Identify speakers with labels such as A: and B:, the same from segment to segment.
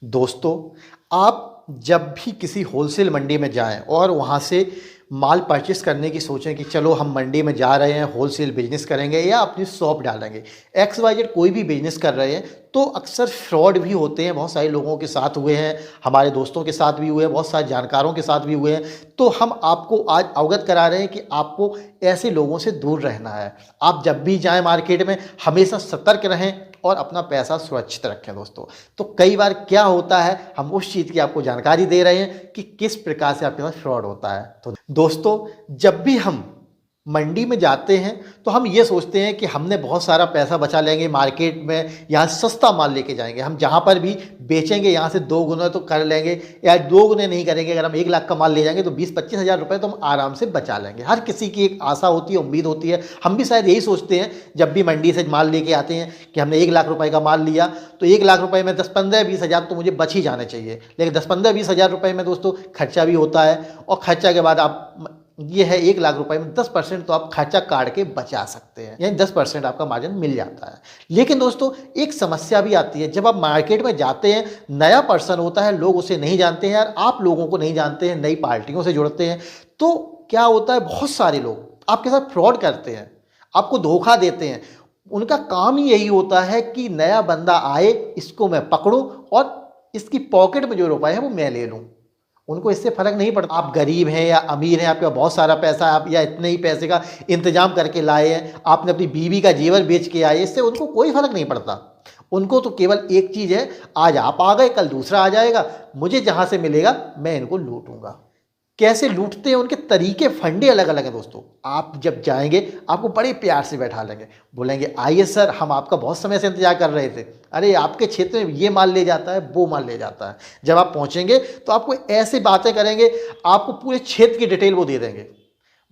A: दोस्तों, आप जब भी किसी होलसेल मंडी में जाएं और वहां से माल परचेस करने की सोचें कि चलो हम मंडी में जा रहे हैं, होलसेल बिजनेस करेंगे या अपनी शॉप डालेंगे, एक्स वाई जेड कोई भी बिजनेस कर रहे हैं, तो अक्सर फ्रॉड भी होते हैं। बहुत सारे लोगों के साथ हुए हैं, हमारे दोस्तों के साथ भी हुए हैं, बहुत सारे जानकारों के साथ भी हुए हैं। तो हम आपको आज अवगत करा रहे हैं कि आपको ऐसे लोगों से दूर रहना है। आप जब भी जाएं मार्केट में हमेशा सतर्क रहें और अपना पैसा सुरक्षित रखें। दोस्तों, तो कई बार क्या होता है, हम उस चीज़ की आपको जानकारी दे रहे हैं कि किस प्रकार से आपके साथ फ्रॉड होता है। तो दोस्तों, जब भी हम मंडी में जाते हैं तो हम ये सोचते हैं कि हमने बहुत सारा पैसा बचा लेंगे, मार्केट में यहाँ सस्ता माल लेके जाएंगे, हम जहाँ पर भी बेचेंगे यहाँ से 2 गुना तो कर लेंगे, या 2 गुने नहीं करेंगे। अगर हम 1 लाख का माल ले जाएंगे तो 20-25 हज़ार रुपये तो हम आराम से बचा लेंगे। हर किसी की एक आशा होती है, उम्मीद होती है। हम भी शायद यही सोचते हैं जब भी मंडी से माल लेके आते हैं कि हमने 1 लाख रुपये का माल लिया तो 1 लाख रुपये में 10-15-20 हज़ार तो मुझे बच ही जाने चाहिए। लेकिन 10-15-20 हज़ार रुपये में दोस्तों खर्चा भी होता है, और खर्चा के बाद आप ये है 1 लाख रुपए में 10% तो आप खर्चा काट के बचा सकते हैं, यानी 10% आपका मार्जिन मिल जाता है। लेकिन दोस्तों, एक समस्या भी आती है। जब आप मार्केट में जाते हैं, नया पर्सन होता है, लोग उसे नहीं जानते हैं, और आप लोगों को नहीं जानते हैं, नई पार्टियों से जुड़ते हैं, तो क्या होता है, बहुत सारे लोग आपके साथ फ्रॉड करते हैं, आपको धोखा देते हैं। उनका काम ही यही होता है कि नया बंदा आए, इसको मैं पकड़ूं और इसकी पॉकेट में जो रुपए है वो मैं ले लूं। उनको इससे फर्क नहीं पड़ता आप गरीब हैं या अमीर हैं, आपके पास बहुत सारा पैसा है, आप या इतने ही पैसे का इंतजाम करके लाए हैं, आपने अपनी बीवी का जेवर बेच के आए, इससे उनको कोई फर्क नहीं पड़ता। उनको तो केवल एक चीज़ है, आज आप आ गए कल दूसरा आ जाएगा, मुझे जहाँ से मिलेगा मैं इनको लूटूंगा। कैसे लूटते हैं, उनके तरीके फंडे अलग अलग हैं। दोस्तों, आप जब जाएंगे आपको बड़े प्यार से बैठा लेंगे, बोलेंगे आइए सर, हम आपका बहुत समय से इंतजार कर रहे थे, अरे आपके क्षेत्र में ये माल ले जाता है, वो माल ले जाता है। जब आप पहुंचेंगे तो आपको ऐसी बातें करेंगे, आपको पूरे क्षेत्र की डिटेल वो दे देंगे।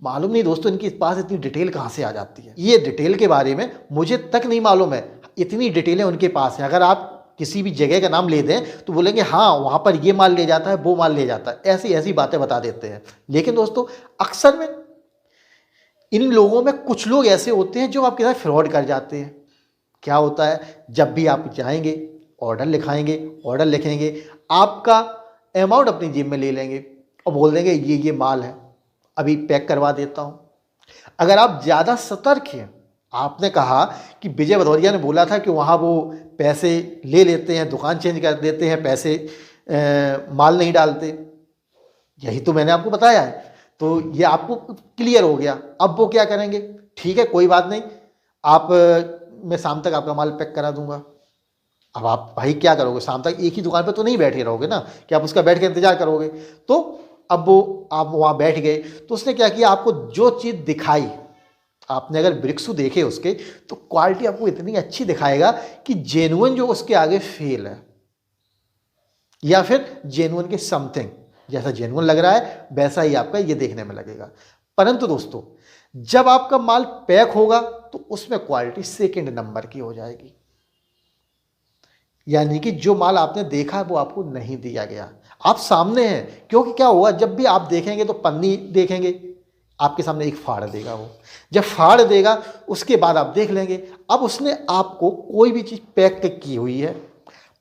A: मालूम नहीं दोस्तों, इनके पास इतनी डिटेल कहाँ से आ जाती है, ये डिटेल के बारे में मुझे तक नहीं मालूम है, इतनी डिटेलें उनके पास हैं। अगर आप किसी भी जगह का नाम ले दें तो बोलेंगे हाँ वहाँ पर ये माल ले जाता है, वो माल ले जाता है, ऐसी ऐसी बातें बता देते हैं। लेकिन दोस्तों, अक्सर में इन लोगों में कुछ लोग ऐसे होते हैं जो आपके साथ फ्रॉड कर जाते हैं। क्या होता है, जब भी आप जाएंगे, ऑर्डर लिखाएंगे, ऑर्डर लिखेंगे, आपका अमाउंट अपनी जेब में ले लेंगे और बोल देंगे ये माल है, अभी पैक करवा देता हूँ। अगर आप ज़्यादा सतर्क हैं, आपने कहा कि विजय भदौरिया ने बोला था कि वहाँ वो पैसे ले लेते हैं, दुकान चेंज कर देते हैं, पैसे माल नहीं डालते, यही तो मैंने आपको बताया है। तो ये आपको क्लियर हो गया। अब वो क्या करेंगे, ठीक है कोई बात नहीं, आप मैं शाम तक आपका माल पैक करा दूंगा। अब आप भाई क्या करोगे, शाम तक एक ही दुकान पर तो नहीं बैठे रहोगे ना कि आप उसका बैठ के इंतजार करोगे। तो अब वो आप वहाँ बैठ गए, तो उसने क्या किया, आपको जो चीज़ दिखाई, आपने अगर ब्रिक्सु देखे उसके, तो क्वालिटी आपको इतनी अच्छी दिखाएगा कि जेन्युइन जो उसके आगे फेल है, या फिर जेन्युइन के समथिंग, जैसा जेन्युइन लग रहा है वैसा ही आपका ये देखने में लगेगा। परंतु दोस्तों, जब आपका माल पैक होगा तो उसमें क्वालिटी सेकंड नंबर की हो जाएगी, यानी कि जो माल आपने देखा वो आपको नहीं दिया गया, आप सामने हैं। क्योंकि क्या हुआ, जब भी आप देखेंगे तो पन्नी देखेंगे, आपके सामने एक फाड़ देगा, वो जब फाड़ देगा उसके बाद आप देख लेंगे। अब उसने आपको कोई भी चीज़ पैक की हुई है,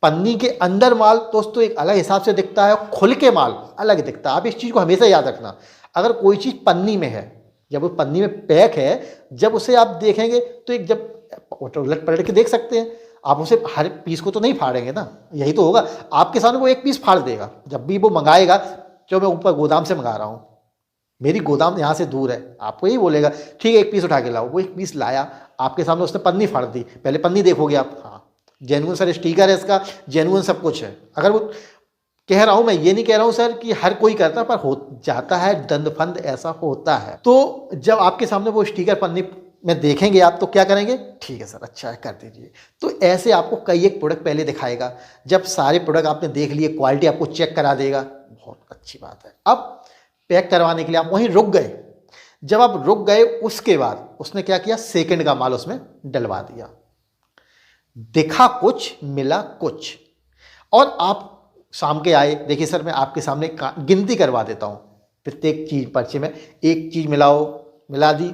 A: पन्नी के अंदर माल दोस्तों एक अलग हिसाब से दिखता है, खुल के माल अलग दिखता है। आप इस चीज़ को हमेशा याद रखना, अगर कोई चीज़ पन्नी में है, जब वो पन्नी में पैक है, जब उसे आप देखेंगे तो एक जब उलट पलट के देख सकते हैं, आप उसे हर पीस को तो नहीं फाड़ेंगे ना, यही तो होगा, आपके सामने वो एक पीस फाड़ देगा। जब भी वो मंगाएगा, जो मैं ऊपर गोदाम से मंगा रहा हूँ, मेरी गोदाम यहाँ से दूर है, आपको यही बोलेगा ठीक है एक पीस उठा के लाओ, वो एक पीस लाया, आपके सामने उसने पन्नी फाड़ दी, पहले पन्नी देखोगे आप, हाँ जेन्युइन सर स्टिकर है इसका, जेन्युइन सब कुछ है। अगर वो कह रहा हूँ, मैं ये नहीं कह रहा हूँ सर कि हर कोई करता, पर हो जाता है, दंड फंद ऐसा होता है। तो जब आपके सामने वो स्टिकर पन्नी में देखेंगे आप, तो क्या करेंगे, ठीक है सर अच्छा है कर दीजिए। तो ऐसे आपको कई एक प्रोडक्ट पहले दिखाएगा, जब सारे प्रोडक्ट आपने देख लिए, क्वालिटी आपको चेक करा देगा, बहुत अच्छी बात है। अब पैक करवाने के लिए आप वहीं रुक गए, जब आप रुक गए उसके बाद उसने क्या किया, सेकंड का माल उसमें डलवा दिया, दिखा कुछ मिला कुछ। और आप शाम के आए, देखिए सर मैं आपके सामने गिनती करवा देता हूं, प्रत्येक चीज पर्चे में एक चीज मिलाओ, मिला दी,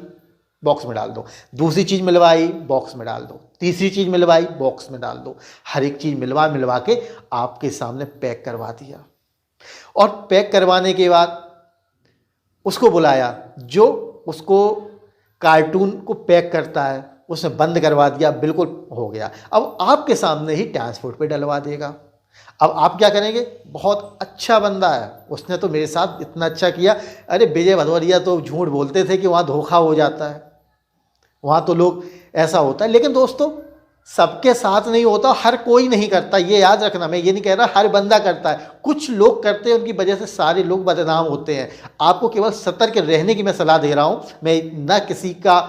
A: बॉक्स में डाल दो। दूसरी चीज़ मिलवाई, बॉक्स में डाल दो। तीसरी चीज़ मिलवाई, बॉक्स में डाल दो। हर एक चीज़ मिलवा के आपके सामने पैक करवा दिया। और पैक करवाने के बाद उसको बुलाया जो उसको कार्टून को पैक करता है, उसने बंद करवा दिया, बिल्कुल हो गया। अब आपके सामने ही ट्रांसपोर्ट पे डलवा देगा। अब आप क्या करेंगे? बहुत अच्छा बंदा है, उसने तो मेरे साथ इतना अच्छा किया। अरे विजय भदौरिया तो झूठ बोलते थे कि वहाँ धोखा हो जाता है, वहाँ तो लोग ऐसा होता है। लेकिन दोस्तों सबके साथ नहीं होता, हर कोई नहीं करता, ये याद रखना। मैं ये नहीं कह रहा हर बंदा करता है, कुछ लोग करते हैं, उनकी वजह से सारे लोग बदनाम होते हैं। आपको केवल सतर्क रहने की मैं सलाह दे रहा हूँ। मैं ना किसी का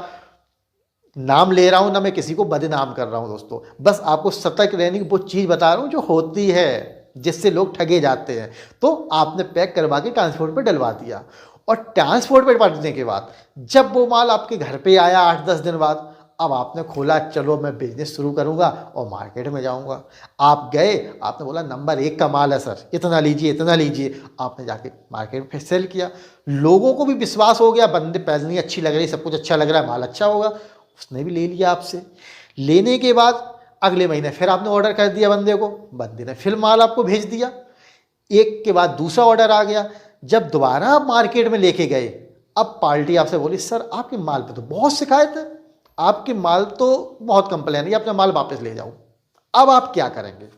A: नाम ले रहा हूँ, ना मैं किसी को बदनाम कर रहा हूँ दोस्तों। बस आपको सतर्क रहने की वो चीज़ बता रहा हूँ जो होती है, जिससे लोग ठगे जाते हैं। तो आपने पैक करवा के ट्रांसपोर्ट पे डलवा दिया, और ट्रांसपोर्ट पे डालने के बाद जब वो माल आपके घर पे आया 8-10 दिन बाद, अब आपने खोला, चलो मैं बिजनेस शुरू करूंगा और मार्केट में जाऊंगा। आप गए, आपने बोला नंबर 1 का माल है सर, इतना लीजिए इतना लीजिए। आपने जाके मार्केट में फिर सेल किया, लोगों को भी विश्वास हो गया, बंदे पैसनी अच्छी लग रही, सब कुछ अच्छा लग रहा है, माल अच्छा होगा, उसने भी ले लिया आपसे। लेने के बाद अगले महीने फिर आपने ऑर्डर कर दिया बंदे को, बंदे ने फिर माल आपको भेज दिया। एक के बाद दूसरा ऑर्डर आ गया। जब दोबारा आप मार्केट में लेके गए, अब पार्टी आपसे बोली सर आपके माल पे तो बहुत शिकायत है, आपके माल तो बहुत कंप्लेन है, अपना माल वापस ले जाओ। अब आप क्या करेंगे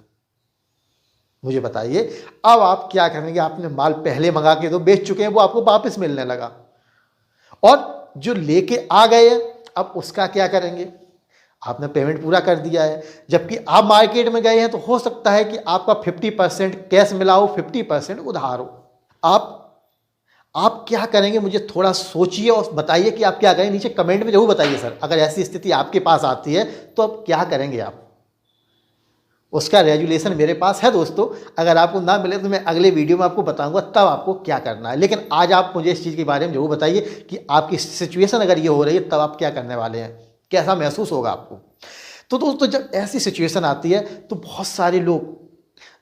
A: मुझे बताइए? अब आप क्या करेंगे? आपने माल पहले मंगा के तो बेच चुके हैं, वो आपको वापस मिलने लगा, और जो लेके आ गए अब उसका क्या करेंगे? आपने पेमेंट पूरा कर दिया है, जबकि आप मार्केट में गए हैं, तो हो सकता है कि आपका 50% कैश मिला हो, 50% उधार हो। आप क्या करेंगे? मुझे थोड़ा सोचिए और बताइए कि आप क्या करें। नीचे कमेंट में जरूर बताइए सर, अगर ऐसी स्थिति आपके पास आती है तो अब क्या करेंगे आप। उसका रेजुलेशन मेरे पास है दोस्तों, अगर आपको ना मिले तो मैं अगले वीडियो में आपको बताऊंगा तब आपको क्या करना है। लेकिन आज आप मुझे इस चीज़ के बारे में जरूर बताइए कि आपकी सिचुएशन अगर ये हो रही है तब आप क्या करने वाले हैं, कैसा महसूस होगा आपको। तो दोस्तों जब ऐसी सिचुएशन आती है तो बहुत सारे लोग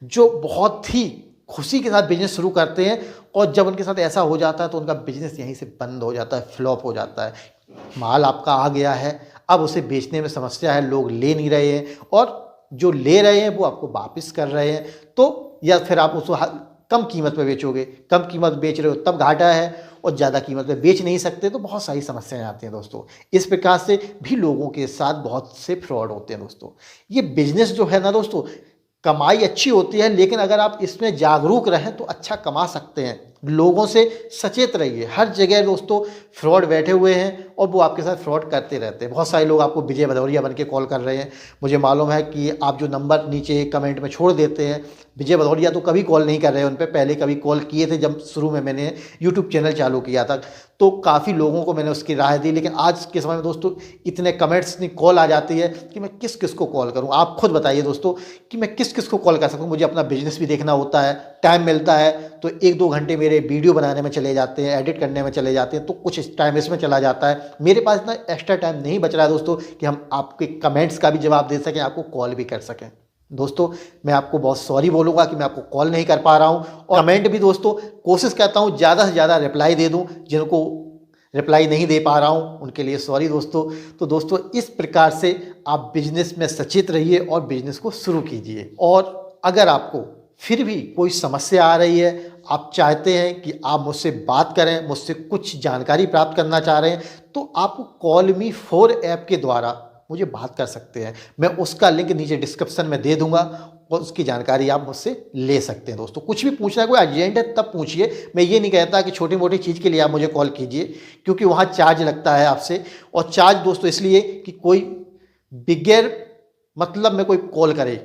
A: जो बहुत ही खुशी के साथ बिजनेस शुरू करते हैं, और जब उनके साथ ऐसा हो जाता है तो उनका बिजनेस यहीं से बंद हो जाता है, फ्लॉप हो जाता है। माल आपका आ गया है, अब उसे बेचने में समस्या है, लोग ले नहीं रहे हैं, और जो ले रहे हैं वो आपको वापस कर रहे हैं। तो या फिर आप उसको कम कीमत पे बेचोगे, कम कीमत बेच रहे हो तब घाटा है, और ज़्यादा कीमत पे बेच नहीं सकते तो बहुत सारी समस्याएं आती हैं दोस्तों। इस प्रकार से भी लोगों के साथ बहुत से फ्रॉड होते हैं दोस्तों। ये बिजनेस जो है ना दोस्तों, कमाई अच्छी होती है, लेकिन अगर आप इसमें जागरूक रहें तो अच्छा कमा सकते हैं। लोगों से सचेत रहिए, हर जगह दोस्तों फ्रॉड बैठे हुए हैं और वो आपके साथ फ्रॉड करते रहते हैं। बहुत सारे लोग आपको विजय भदौरिया बन के कॉल कर रहे हैं। मुझे मालूम है कि आप जो नंबर नीचे कमेंट में छोड़ देते हैं, विजय भदौरिया तो कभी कॉल नहीं कर रहे हैं उन पे, पहले कभी कॉल किए थे जब शुरू में मैंने यूट्यूब चैनल चालू किया था, तो काफ़ी लोगों को मैंने उसकी राय दी। लेकिन आज के समय में दोस्तों इतने कमेंट्स इतनी कॉल आ जाती है कि मैं किस किस को कॉल करूं। आप खुद बताइए दोस्तों कि मैं किस किस को कॉल कर सकूं। मुझे अपना बिजनेस भी देखना होता है, टाइम मिलता है तो 1-2 घंटे मेरे वीडियो बनाने में चले जाते हैं, एडिट करने में चले जाते हैं, तो कुछ टाइम इसमें चला जाता है। मेरे पास इतना एक्स्ट्रा टाइम नहीं बच रहा है दोस्तों कि हम आपके कमेंट्स का भी जवाब दे सकें, आपको कॉल भी कर सकें। दोस्तों मैं आपको बहुत सॉरी बोलूँगा कि मैं आपको कॉल नहीं कर पा रहा हूँ, और कमेंट भी दोस्तों कोशिश करता हूँ ज़्यादा से ज़्यादा रिप्लाई दे दूँ। जिनको रिप्लाई नहीं दे पा रहा हूँ उनके लिए सॉरी दोस्तों। तो दोस्तों इस प्रकार से आप बिजनेस में सचेत रहिए और बिजनेस को शुरू कीजिए। और अगर आपको फिर भी कोई समस्या आ रही है, आप चाहते हैं कि आप मुझसे बात करें, मुझसे कुछ जानकारी प्राप्त करना चाह रहे हैं, तो आप कॉल मी 4 ऐप के द्वारा मुझे बात कर सकते हैं। मैं उसका लिंक नीचे डिस्क्रिप्शन में दे दूंगा और उसकी जानकारी आप मुझसे ले सकते हैं। दोस्तों कुछ भी पूछना है, कोई अर्जेंट है तब पूछिए। मैं ये नहीं कहता कि छोटी मोटी चीज़ के लिए आप मुझे कॉल कीजिए, क्योंकि वहाँ चार्ज लगता है आपसे। और चार्ज दोस्तों इसलिए कि कोई बिगैर मतलब में कोई कॉल करे,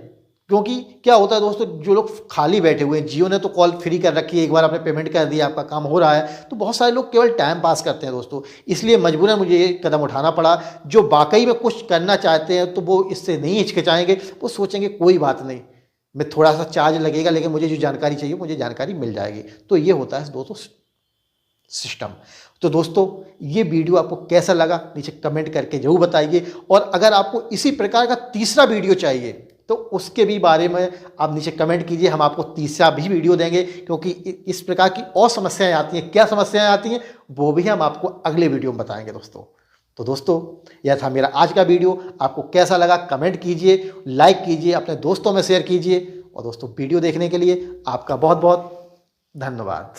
A: क्योंकि क्या होता है दोस्तों, जो लोग खाली बैठे हुए हैं, जियो ने तो कॉल फ्री कर रखी है, एक बार आपने पेमेंट कर दिया आपका काम हो रहा है, तो बहुत सारे लोग केवल टाइम पास करते हैं दोस्तों। इसलिए मजबूरन मुझे ये कदम उठाना पड़ा। जो वाकई में कुछ करना चाहते हैं तो वो इससे नहीं हिचकिचाएंगे, वो सोचेंगे कोई बात नहीं, मैं थोड़ा सा चार्ज लगेगा लेकिन मुझे जो जानकारी चाहिए मुझे जानकारी मिल जाएगी। तो ये होता है दोस्तों सिस्टम। तो दोस्तों ये वीडियो आपको कैसा लगा नीचे कमेंट करके जरूर बताइए, और अगर आपको इसी प्रकार का तीसरा वीडियो चाहिए तो उसके भी बारे में आप नीचे कमेंट कीजिए, हम आपको तीसरा भी वीडियो देंगे। क्योंकि इस प्रकार की और समस्याएं आती हैं, क्या समस्याएं आती हैं वो भी हम आपको अगले वीडियो में बताएंगे दोस्तों। तो दोस्तों यह था मेरा आज का वीडियो। आपको कैसा लगा कमेंट कीजिए, लाइक कीजिए, अपने दोस्तों में शेयर कीजिए। और दोस्तों वीडियो देखने के लिए आपका बहुत बहुत धन्यवाद।